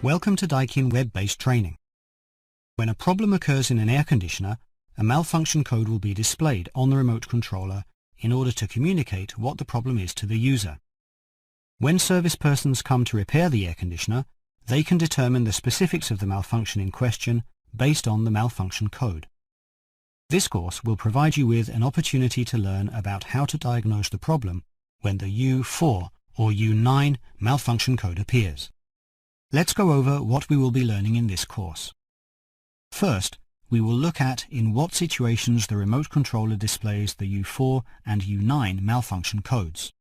Welcome to Daikin web-based training. When a problem occurs in an air conditioner, a malfunction code will be displayed on the remote controller in order to communicate what the problem is to the user. When service persons come to repair the air conditioner, they can determine the specifics of the malfunction in question based on the malfunction code. This course will provide you with an opportunity to learn about how to diagnose the problem when the U4 or U9 malfunction code appears. Let's go over what we will be learning in this course. First, we will look at in what situations the remote controller displays the U4 and U9 malfunction codes.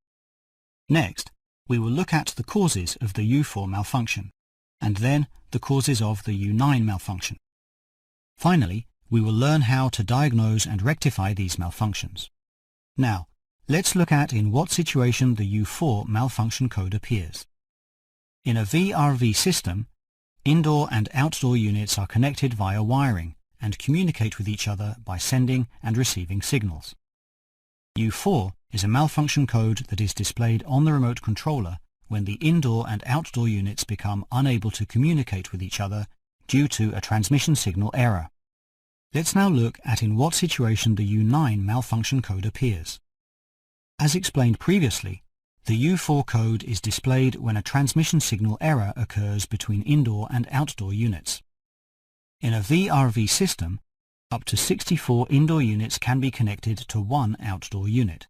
Next, we will look at the causes of the U4 malfunction, and then the causes of the U9 malfunction. Finally, we will learn how to diagnose and rectify these malfunctions. Now, let's look at in what situation the U4 malfunction code appears. In a VRV system, indoor and outdoor units are connected via wiring and communicate with each other by sending and receiving signals. U4 is a malfunction code that is displayed on the remote controller when the indoor and outdoor units become unable to communicate with each other due to a transmission signal error. Let's now look at in what situation the U9 malfunction code appears. As explained previously, the U4 code is displayed when a transmission signal error occurs between indoor and outdoor units. In a VRV system, up to 64 indoor units can be connected to one outdoor unit.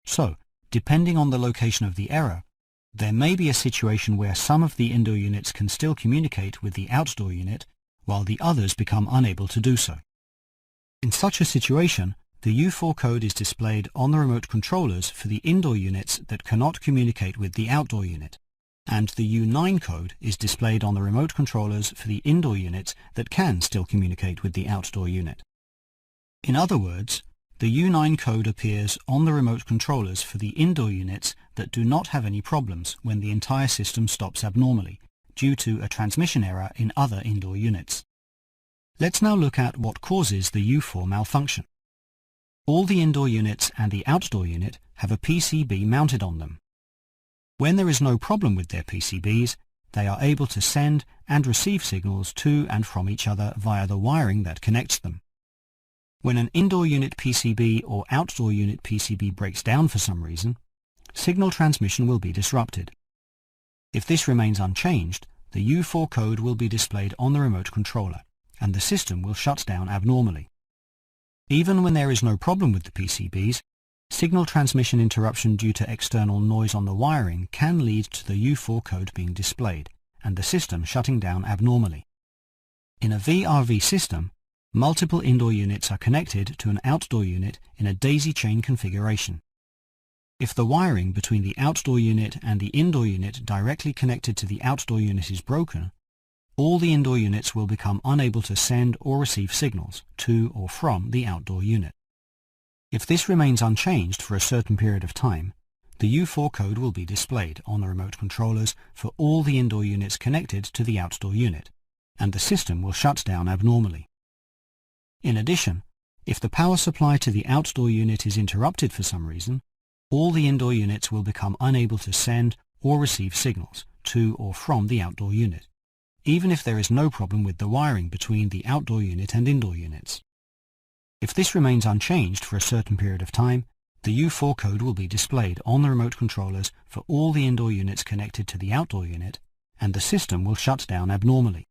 So, depending on the location of the error, there may be a situation where some of the indoor units can still communicate with the outdoor unit, while the others become unable to do so. In such a situation, the U4 code is displayed on the remote controllers for the indoor units that cannot communicate with the outdoor unit, and the U9 code is displayed on the remote controllers for the indoor units that can still communicate with the outdoor unit. In other words, the U9 code appears on the remote controllers for the indoor units that do not have any problems when the entire system stops abnormally due to a transmission error in other indoor units. Let's now look at what causes the U4 malfunction. All the indoor units and the outdoor unit have a PCB mounted on them. When there is no problem with their PCBs, they are able to send and receive signals to and from each other via the wiring that connects them. When an indoor unit PCB or outdoor unit PCB breaks down for some reason, signal transmission will be disrupted. If this remains unchanged, the U4 code will be displayed on the remote controller, and the system will shut down abnormally. Even when there is no problem with the PCBs, signal transmission interruption due to external noise on the wiring can lead to the U4 code being displayed and the system shutting down abnormally. In a VRV system, multiple indoor units are connected to an outdoor unit in a daisy chain configuration. If the wiring between the outdoor unit and the indoor unit directly connected to the outdoor unit is broken, all the indoor units will become unable to send or receive signals to or from the outdoor unit. If this remains unchanged for a certain period of time, the U4 code will be displayed on the remote controllers for all the indoor units connected to the outdoor unit, and the system will shut down abnormally. In addition, if the power supply to the outdoor unit is interrupted for some reason, all the indoor units will become unable to send or receive signals to or from the outdoor unit, even if there is no problem with the wiring between the outdoor unit and indoor units. If this remains unchanged for a certain period of time, the U4 code will be displayed on the remote controllers for all the indoor units connected to the outdoor unit, and the system will shut down abnormally.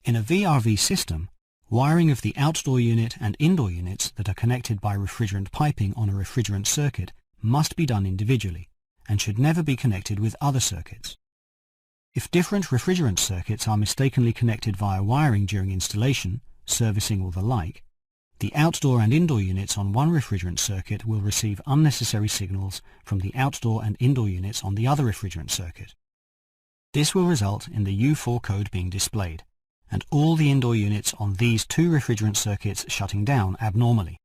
In a VRV system, wiring of the outdoor unit and indoor units that are connected by refrigerant piping on a refrigerant circuit must be done individually, and should never be connected with other circuits. If different refrigerant circuits are mistakenly connected via wiring during installation, servicing or the like, the outdoor and indoor units on one refrigerant circuit will receive unnecessary signals from the outdoor and indoor units on the other refrigerant circuit. This will result in the U4 code being displayed, and all the indoor units on these two refrigerant circuits shutting down abnormally.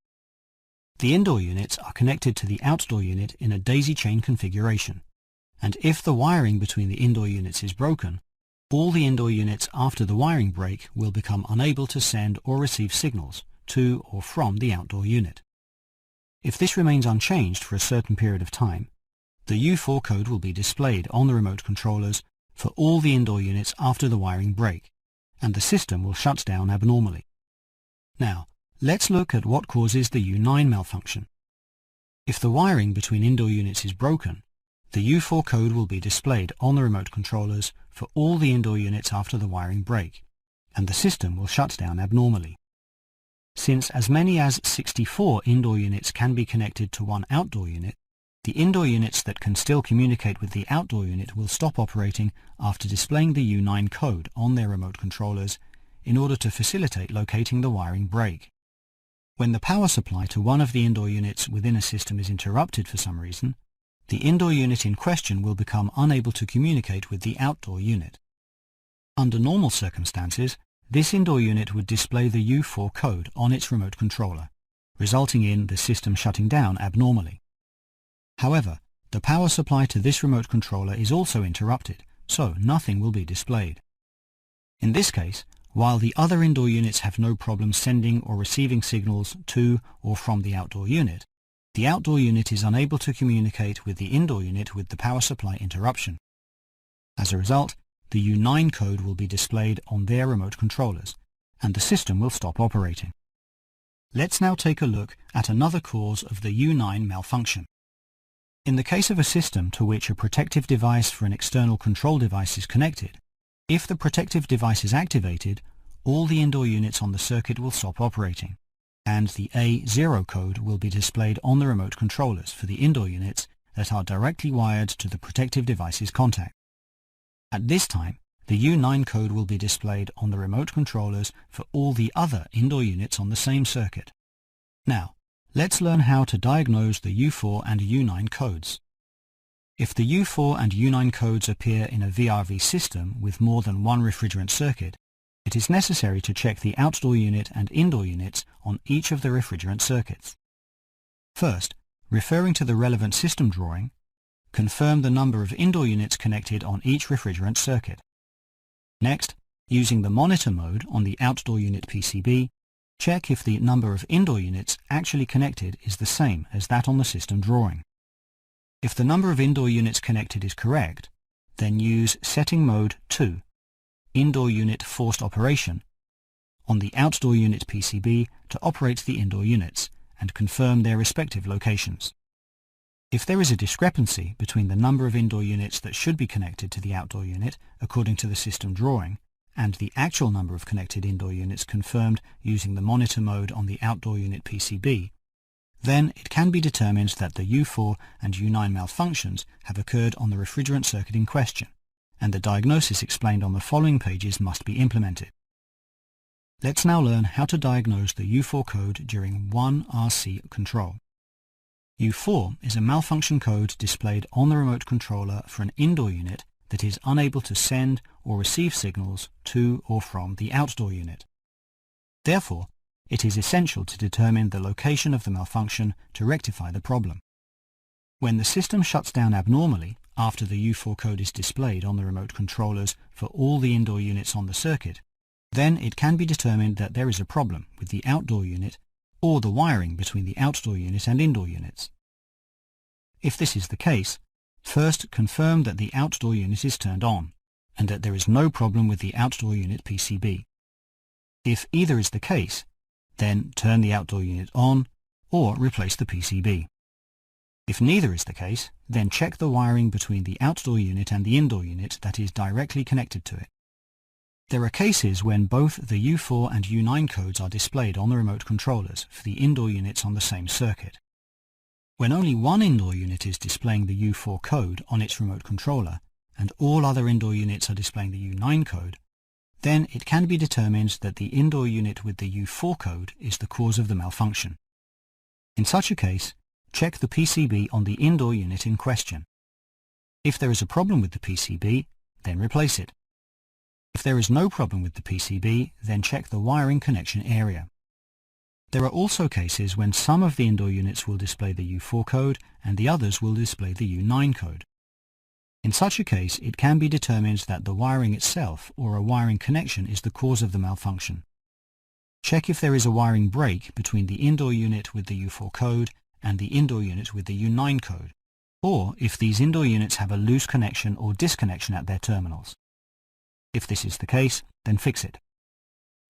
The indoor units are connected to the outdoor unit in a daisy chain configuration, and if the wiring between the indoor units is broken, all the indoor units after the wiring break will become unable to send or receive signals to or from the outdoor unit. If this remains unchanged for a certain period of time, the U4 code will be displayed on the remote controllers for all the indoor units after the wiring break, and the system will shut down abnormally. Now, let's look at what causes the U9 malfunction. If the wiring between indoor units is broken, the U4 code will be displayed on the remote controllers for all the indoor units after the wiring break, and the system will shut down abnormally. Since as many as 64 indoor units can be connected to one outdoor unit, the indoor units that can still communicate with the outdoor unit will stop operating after displaying the U9 code on their remote controllers in order to facilitate locating the wiring break. When the power supply to one of the indoor units within a system is interrupted for some reason, the indoor unit in question will become unable to communicate with the outdoor unit. Under normal circumstances, this indoor unit would display the U4 code on its remote controller, resulting in the system shutting down abnormally. However, the power supply to this remote controller is also interrupted, so nothing will be displayed. In this case, while the other indoor units have no problem sending or receiving signals to or from the outdoor unit, the outdoor unit is unable to communicate with the indoor unit with the power supply interruption. As a result, the U9 code will be displayed on their remote controllers, and the system will stop operating. Let's now take a look at another cause of the U9 malfunction. In the case of a system to which a protective device for an external control device is connected, if the protective device is activated, all the indoor units on the circuit will stop operating, and the A0 code will be displayed on the remote controllers for the indoor units that are directly wired to the protective device's contact. At this time, the U9 code will be displayed on the remote controllers for all the other indoor units on the same circuit. Now, let's learn how to diagnose the U4 and U9 codes. If the U4 and U9 codes appear in a VRV system with more than one refrigerant circuit, it is necessary to check the outdoor unit and indoor units on each of the refrigerant circuits. First, referring to the relevant system drawing, confirm the number of indoor units connected on each refrigerant circuit. Next, using the monitor mode on the outdoor unit PCB, check if the number of indoor units actually connected is the same as that on the system drawing. If the number of indoor units connected is correct, then use Setting Mode 2, Indoor Unit Forced Operation, on the outdoor unit PCB to operate the indoor units and confirm their respective locations. If there is a discrepancy between the number of indoor units that should be connected to the outdoor unit according to the system drawing and the actual number of connected indoor units confirmed using the monitor mode on the outdoor unit PCB, then it can be determined that the U4 and U9 malfunctions have occurred on the refrigerant circuit in question, and the diagnosis explained on the following pages must be implemented. Let's now learn how to diagnose the U4 code during 1RC control. U4 is a malfunction code displayed on the remote controller for an indoor unit that is unable to send or receive signals to or from the outdoor unit. Therefore, it is essential to determine the location of the malfunction to rectify the problem. When the system shuts down abnormally after the U4 code is displayed on the remote controllers for all the indoor units on the circuit, then it can be determined that there is a problem with the outdoor unit or the wiring between the outdoor unit and indoor units. If this is the case, first confirm that the outdoor unit is turned on, and that there is no problem with the outdoor unit PCB. If either is the case, then turn the outdoor unit on, or replace the PCB. If neither is the case, then check the wiring between the outdoor unit and the indoor unit that is directly connected to it. There are cases when both the U4 and U9 codes are displayed on the remote controllers for the indoor units on the same circuit. When only one indoor unit is displaying the U4 code on its remote controller, and all other indoor units are displaying the U9 code, then it can be determined that the indoor unit with the U4 code is the cause of the malfunction. In such a case, check the PCB on the indoor unit in question. If there is a problem with the PCB, then replace it. If there is no problem with the PCB, then check the wiring connection area. There are also cases when some of the indoor units will display the U4 code and the others will display the U9 code. In such a case, it can be determined that the wiring itself or a wiring connection is the cause of the malfunction. Check if there is a wiring break between the indoor unit with the U4 code and the indoor unit with the U9 code, or if these indoor units have a loose connection or disconnection at their terminals. If this is the case, then fix it.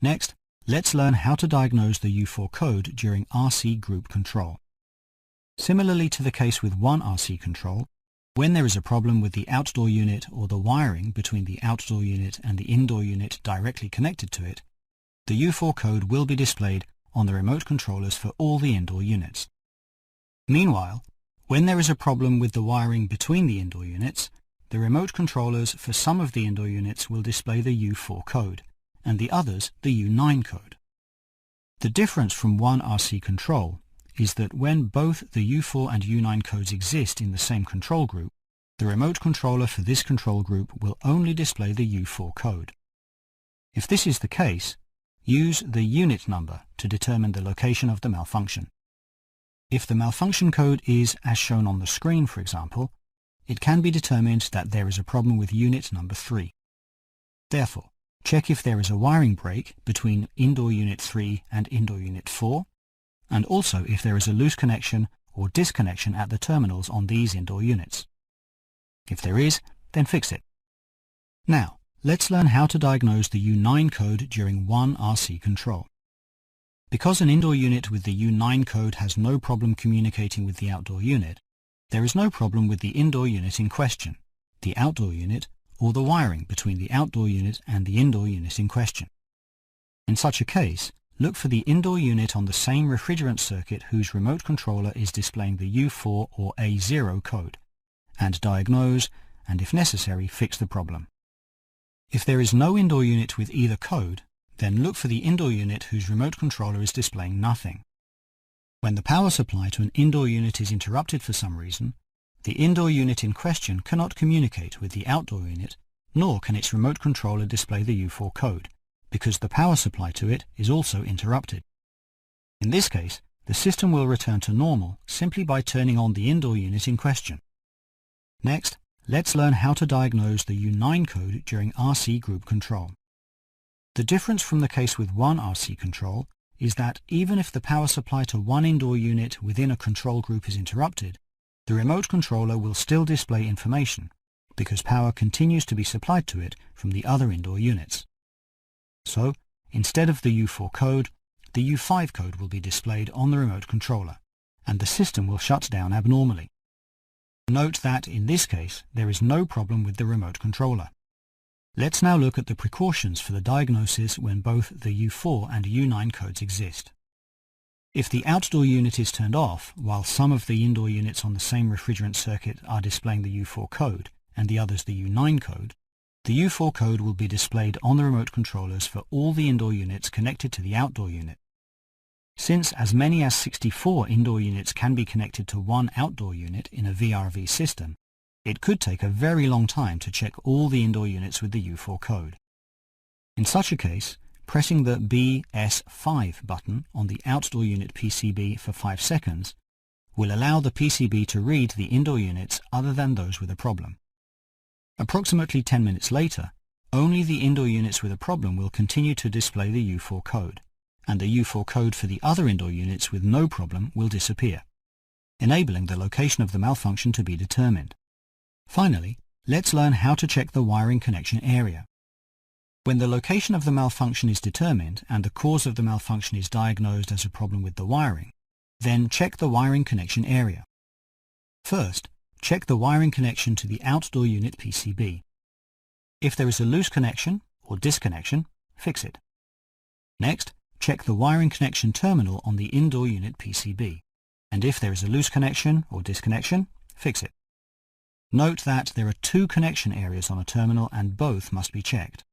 Next, let's learn how to diagnose the U4 code during RC group control. Similarly to the case with one RC control, when there is a problem with the outdoor unit or the wiring between the outdoor unit and the indoor unit directly connected to it, the U4 code will be displayed on the remote controllers for all the indoor units. Meanwhile, when there is a problem with the wiring between the indoor units, the remote controllers for some of the indoor units will display the U4 code, and the others the U9 code. The difference from one RC control is that when both the U4 and U9 codes exist in the same control group, the remote controller for this control group will only display the U4 code. If this is the case, use the unit number to determine the location of the malfunction. If the malfunction code is as shown on the screen, for example, it can be determined that there is a problem with unit number 3. Therefore, check if there is a wiring break between indoor unit 3 and indoor unit 4, and also if there is a loose connection or disconnection at the terminals on these indoor units. If there is, then fix it. Now, let's learn how to diagnose the U9 code during one RC control. Because an indoor unit with the U9 code has no problem communicating with the outdoor unit, there is no problem with the indoor unit in question, the outdoor unit, or the wiring between the outdoor unit and the indoor unit in question. In such a case, look for the indoor unit on the same refrigerant circuit whose remote controller is displaying the U4 or A0 code, and diagnose, and if necessary, fix the problem. If there is no indoor unit with either code, then look for the indoor unit whose remote controller is displaying nothing. When the power supply to an indoor unit is interrupted for some reason, the indoor unit in question cannot communicate with the outdoor unit, nor can its remote controller display the U4 code, because the power supply to it is also interrupted. In this case, the system will return to normal simply by turning on the indoor unit in question. Next, let's learn how to diagnose the U9 code during RC group control. The difference from the case with one RC control is that even if the power supply to one indoor unit within a control group is interrupted, the remote controller will still display information, because power continues to be supplied to it from the other indoor units. So, instead of the U4 code, the U5 code will be displayed on the remote controller, and the system will shut down abnormally. Note that in this case there is no problem with the remote controller. Let's now look at the precautions for the diagnosis when both the U4 and U9 codes exist. If the outdoor unit is turned off while some of the indoor units on the same refrigerant circuit are displaying the U4 code and the others the U9 code, the U4 code will be displayed on the remote controllers for all the indoor units connected to the outdoor unit. Since as many as 64 indoor units can be connected to one outdoor unit in a VRV system, it could take a very long time to check all the indoor units with the U4 code. In such a case, pressing the BS5 button on the outdoor unit PCB for 5 seconds will allow the PCB to read the indoor units other than those with a problem. Approximately 10 minutes later, only the indoor units with a problem will continue to display the U4 code, and the U4 code for the other indoor units with no problem will disappear, enabling the location of the malfunction to be determined. Finally, let's learn how to check the wiring connection area. When the location of the malfunction is determined and the cause of the malfunction is diagnosed as a problem with the wiring, then check the wiring connection area. First, check the wiring connection to the outdoor unit PCB. If there is a loose connection or disconnection, fix it. Next, check the wiring connection terminal on the indoor unit PCB, and if there is a loose connection or disconnection, fix it. Note that there are 2 connection areas on a terminal and both must be checked.